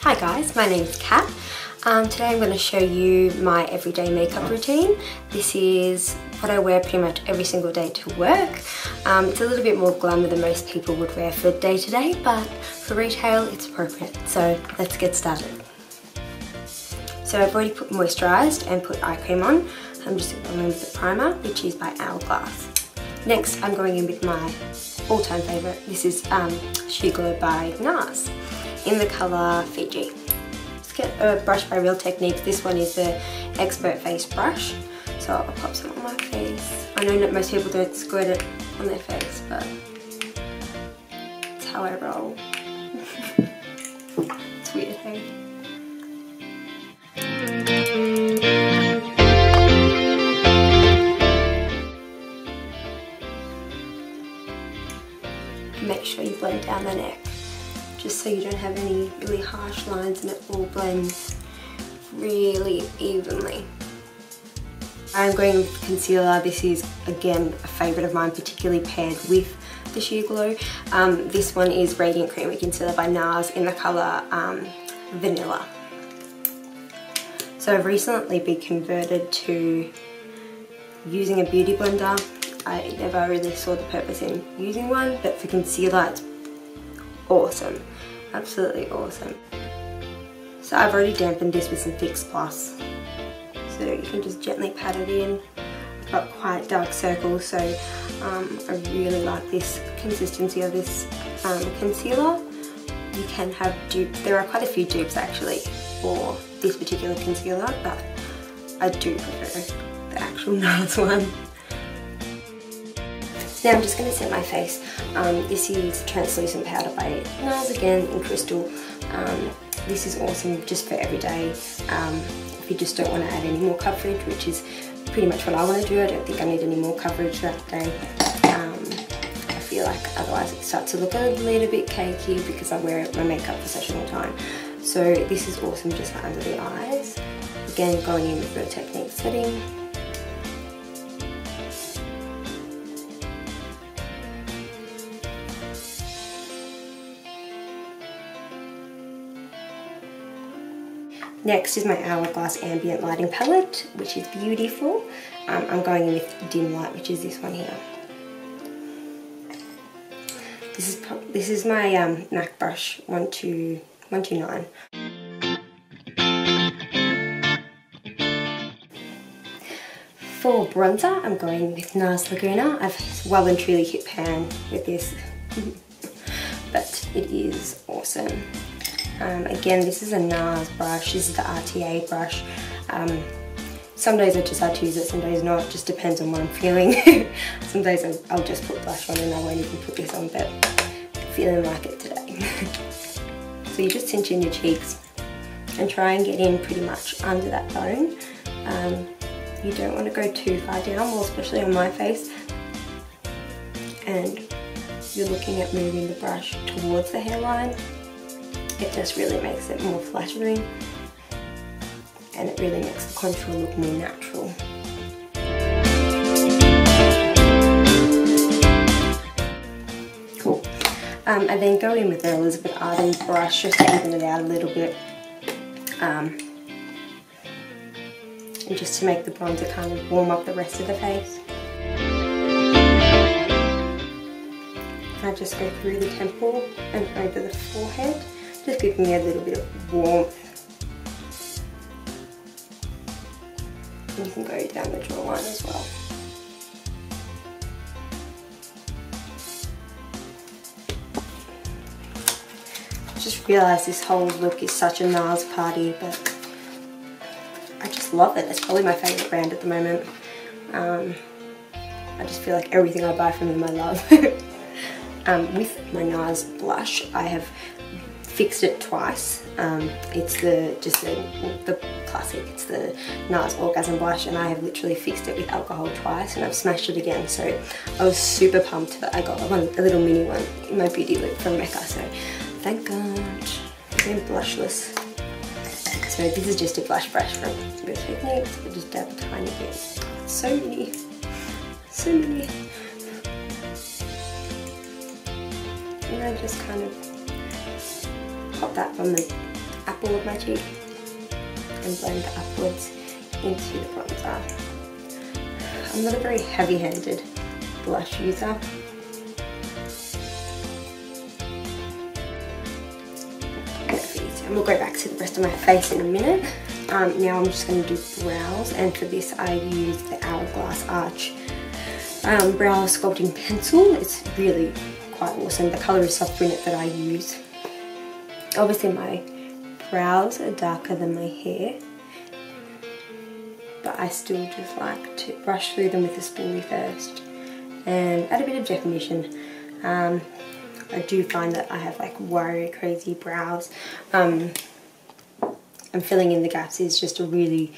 Hi guys, my name is Kat. Today I'm going to show you my everyday makeup routine. This is what I wear pretty much every single day to work. It's a little bit more glamour than most people would wear for day to day, but for retail it's appropriate. So let's get started. So I've already moisturised and put eye cream on. I'm just going in with the primer, which is by Hourglass. Next I'm going in with my all-time favourite. This is CatrinaGlow by Nars in the colour Fiji. Let's get a brush by Real Techniques. This one is the Expert Face Brush. So I'll pop some on my face. I know that most people don't squirt it on their face, but it's how I roll. It's weird, hey? Make sure you blend down the neck, just so you don't have any really harsh lines and it all blends really evenly. I'm going with concealer. This is again a favourite of mine, particularly paired with the CatrinaGlow. This one is Radiant Creamy Concealer by Nars in the colour Vanilla. So I've recently been converted to using a beauty blender. I never really saw the purpose in using one, but for concealer it's awesome, absolutely awesome. So I've already dampened this with some Fix Plus, so you can just gently pat it in. I've got quite dark circles, so I really like this consistency of this concealer. You can have dupes, there are quite a few dupes actually for this particular concealer, but I do prefer the actual Nars one. Now I'm just going to set my face. This is translucent powder by Nars again in crystal. This is awesome just for every day. If you just don't want to add any more coverage, which is pretty much what I want to do. I don't think I need any more coverage throughout the day. I feel like otherwise it starts to look a little bit cakey because I wear my makeup for such a long time. So this is awesome just for under the eyes. Again, going in with Real Techniques setting. Next is my Hourglass Ambient Lighting Palette, which is beautiful. I'm going in with Dim Light, which is this one here. This is my M.A.C brush 129. For bronzer, I'm going with Nars Laguna. I've well and truly hit pan with this, but it is awesome. Again, this is a Nars brush. This is the RTA brush. Some days I just like to use it, some days not. It just depends on what I'm feeling. Some days I'll just put blush on and I won't even put this on, but I'm feeling like it today. So you just cinch in your cheeks and try and get in pretty much under that bone. You don't want to go too far down, well, especially on my face. And you're looking at moving the brush towards the hairline. It just really makes it more flattering and it really makes the contour look more natural. Cool. I then go in with the Elizabeth Arden brush just to even it out a little bit and just to make the bronzer kind of warm up the rest of the face. I just go through the temple and over the forehead, just giving me a little bit of warmth. And you can go down the jawline as well. Just realised this whole look is such a Nars party, but I just love it. It's probably my favourite brand at the moment. I just feel like everything I buy from them I love. With my Nars blush, I have fixed it twice. It's the classic, it's the Nars Orgasm blush, and I have literally fixed it with alcohol twice and I've smashed it again. So I was super pumped that I got a little mini one in my beauty loop from M.A.C, so thank God. I'm blushless. So this is just a blush brush from Real Techniques. I just dab a tiny bit. So many. So many. And I just kind of pop that from the apple of my cheek and blend upwards into the bronzer. I'm not a very heavy-handed blush user. And we'll go back to the rest of my face in a minute. Now I'm just going to do brows, and for this I use the Hourglass Arch brow sculpting pencil. It's really quite awesome. The colour is soft brunette that I use. Obviously my brows are darker than my hair, but I still just like to brush through them with a spoolie first and add a bit of definition. I do find that I have like wiry, crazy brows, and filling in the gaps is just a really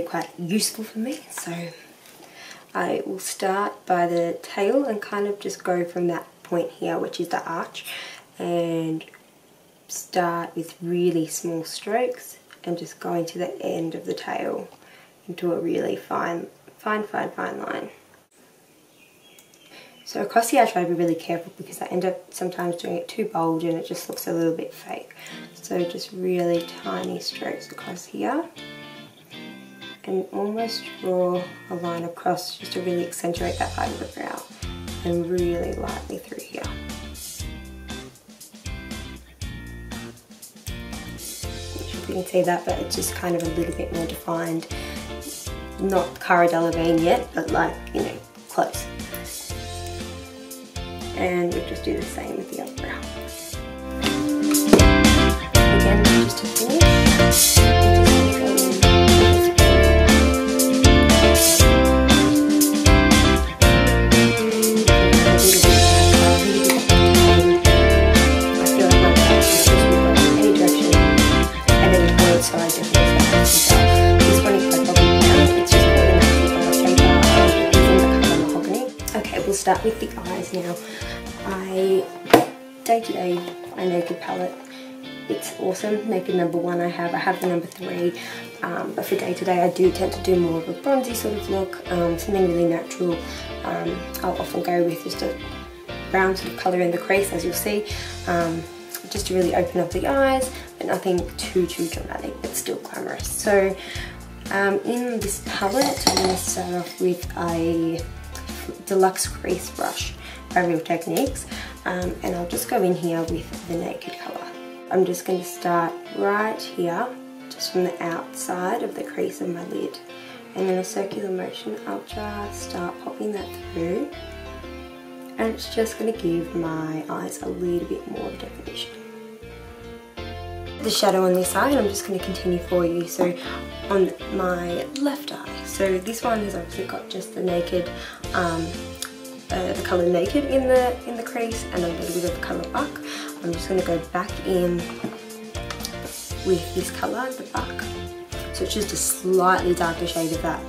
quite useful for me. So I will start by the tail and kind of just go from that point here, which is the arch, and start with really small strokes and just going to the end of the tail into a really fine line. So across here I try to be really careful because I end up sometimes doing it too bold and it just looks a little bit fake. So just really tiny strokes across here and almost draw a line across just to really accentuate that part of the brow, and really lightly through here. Not sure if you can see that, but it's just kind of a little bit more defined. Not Cara Delevingne yet, but like, you know, close. And we'll just do the same with the other brow. Again, just to finish, start with the eyes now. Day-to-day, my Naked palette, it's awesome. Naked #1 I have the #3, but for day-to-day I do tend to do more of a bronzy sort of look, something really natural. I'll often go with just a brown sort of colour in the crease, as you'll see, just to really open up the eyes, but nothing too dramatic, but still glamorous. So in this palette I'm going to start off with a Deluxe crease brush by Real Techniques, and I'll just go in here with the Naked colour. I'm just going to start right here, just from the outside of the crease of my lid, and in a circular motion I'll just start popping that through, and it's just going to give my eyes a little bit more definition. The shadow on this side, I'm just going to continue for you. So on my left eye, so this one has obviously got just the Naked, the colour Naked in the crease, and a little bit of colour buck. I'm just going to go back in with this colour, the buck. So it's just a slightly darker shade of that,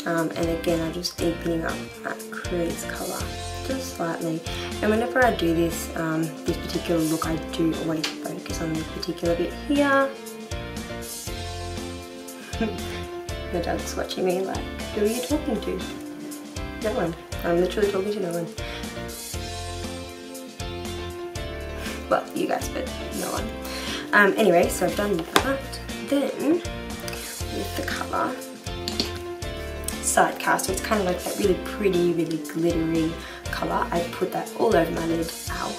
and again I'm just deepening up that crease colour just slightly. And whenever I do this this particular look, I do always focus on this particular bit here. The dog's watching me like, who are you talking to? No one. I'm literally talking to no one. Well, you guys, but no one. Anyway, so I've done that. Then, with the colour Sidecar, so it's kind of like that really pretty, really glittery colour. I put that all over my lid. Ow,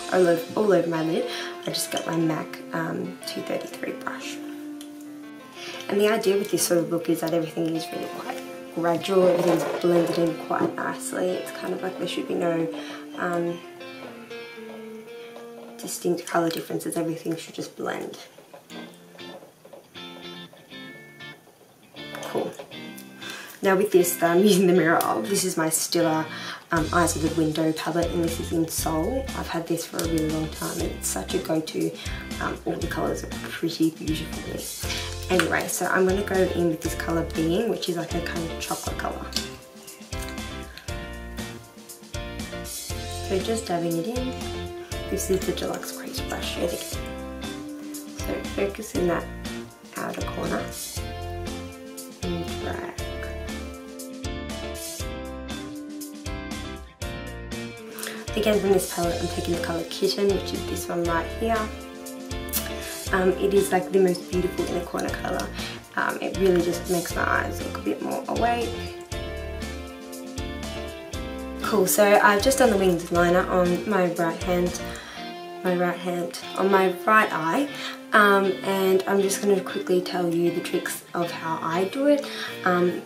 all over my lid. I just got my M.A.C 233 brush. And the idea with this sort of look is that everything is really quite gradual, everything's blended in quite nicely. It's kind of like there should be no distinct colour differences, everything should just blend. Cool. Now with this that I'm using the mirror of, this is my Stila Eyes of the Window palette, and this is in Soul. I've had this for a really long time and it's such a go-to. All the colours are pretty beautifully. Anyway, so I'm going to go in with this colour Being, which is like a kind of chocolate colour. So just dabbing it in. This is the Deluxe crease brush yet again. So focus in that outer corner and drag. Again, from this palette I'm taking the colour Kitten, which is this one right here. It is like the most beautiful inner corner colour. It really just makes my eyes look a bit more awake. Cool, so I've just done the winged liner on my right eye, and I'm just going to quickly tell you the tricks of how I do it.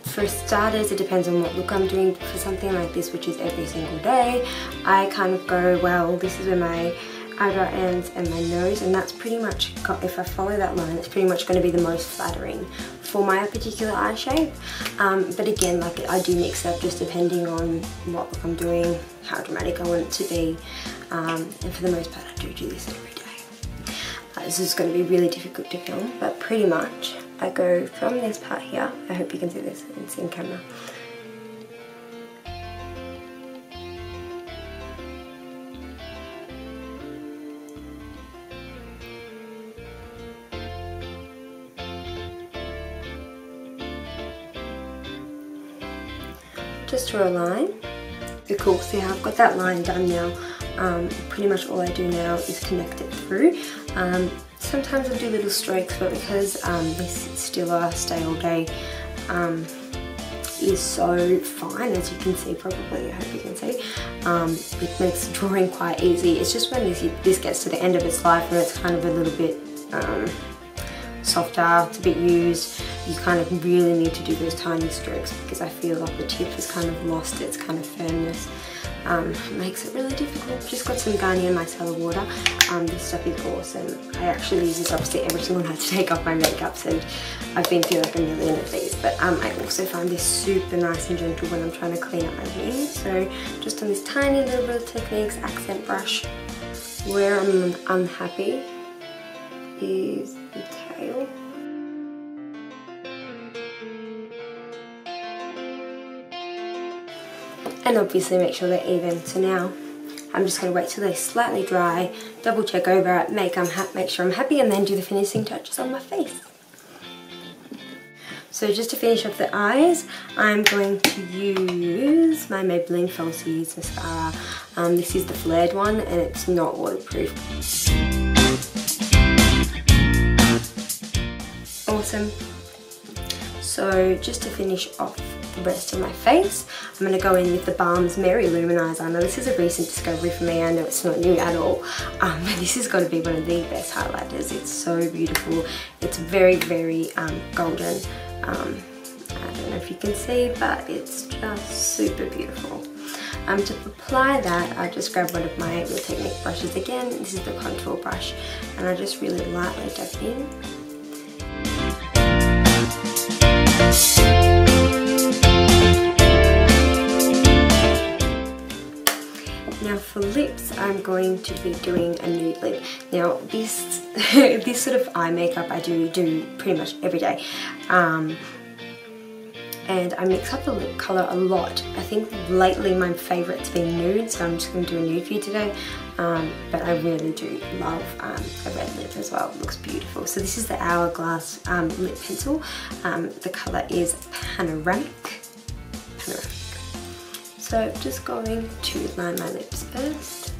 For starters, it depends on what look I'm doing. For something like this, which is every single day, I kind of go, well, this is where my eyebrow ends and my nose, and that's pretty much, if I follow that line, it's pretty much going to be the most flattering for my particular eye shape. But again, like, I do mix up just depending on what look I'm doing, how dramatic I want it to be, and for the most part I do this every day. This is going to be really difficult to film, but pretty much I go from this part here. I hope you can see this, it's in camera. Just draw a line. So cool, see how I've got that line done now. Pretty much all I do now is connect it through. Sometimes I'll do little strokes, but because this Stila Stay All Day is so fine, as you can see probably, I hope you can see, it makes drawing quite easy. It's just when this gets to the end of its life and it's kind of a little bit softer, it's a bit used, you kind of really need to do those tiny strokes, because I feel like the tip has kind of lost its kind of firmness. It makes it really difficult. Just got some Garnier micellar water. This stuff is awesome. I actually use this obviously every single night to take off my makeups, and I've been through like a million of these, but I also find this super nice and gentle when I'm trying to clean up my wings. So just on this tiny little bit of techniques, accent brush. Where I'm unhappy is the tail. And obviously make sure they're even. So now I'm just going to wait till they're slightly dry, double check over it, make sure I'm happy, and then do the finishing touches on my face. So just to finish off the eyes, I'm going to use my Maybelline Falsies mascara. This is the flared one, and it's not waterproof. Awesome. So just to finish off the rest of my face, I'm going to go in with TheBalm's Merry Luminizer. Now this is a recent discovery for me. I know it's not new at all, but this has got to be one of the best highlighters. It's so beautiful. It's very, very golden. I don't know if you can see, but it's just super beautiful. To apply that, I just grab one of my Real Technique brushes again. This is the contour brush, and I just really lightly dab in. Now for lips, I'm going to be doing a nude lip. Now this this sort of eye makeup I do pretty much every day. And I mix up the lip colour a lot. I think lately my favourite's been nude, so I'm just going to do a nude for you today. But I really do love a red lip as well. It looks beautiful. So this is the Hourglass lip pencil. The colour is Panoramic. So I'm just going to line my lips first.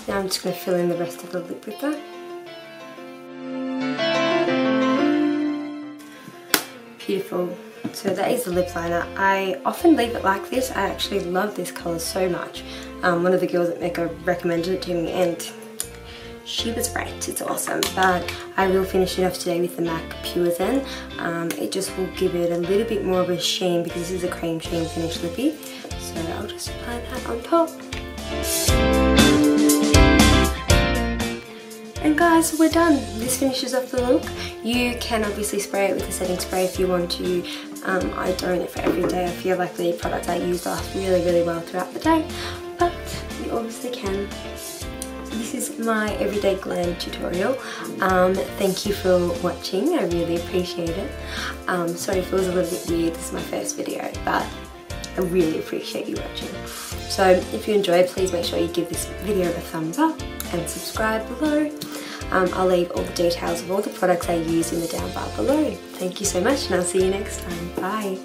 Now I'm just going to fill in the rest of the lip with that. Beautiful. So that is the lip liner. I often leave it like this. I actually love this colour so much. One of the girls at M.A.C recommended it to me, and she was right, it's awesome. But I will finish it off today with the M.A.C Pure Zen. It just will give it a little bit more of a sheen, because this is a CremeSheen finish lippy. So I'll just apply that on top. And guys, we're done. This finishes off the look. You can obviously spray it with a setting spray if you want to. I don't for every day. I feel like the products I use last really, really well throughout the day, but you obviously can. So this is my everyday glam tutorial. Thank you for watching. I really appreciate it. Sorry if it was a little bit weird. This is my first video, but I really appreciate you watching. So if you enjoyed, please make sure you give this video a thumbs up and subscribe below. I'll leave all the details of all the products I use in the down bar below. Thank you so much, and I'll see you next time. Bye.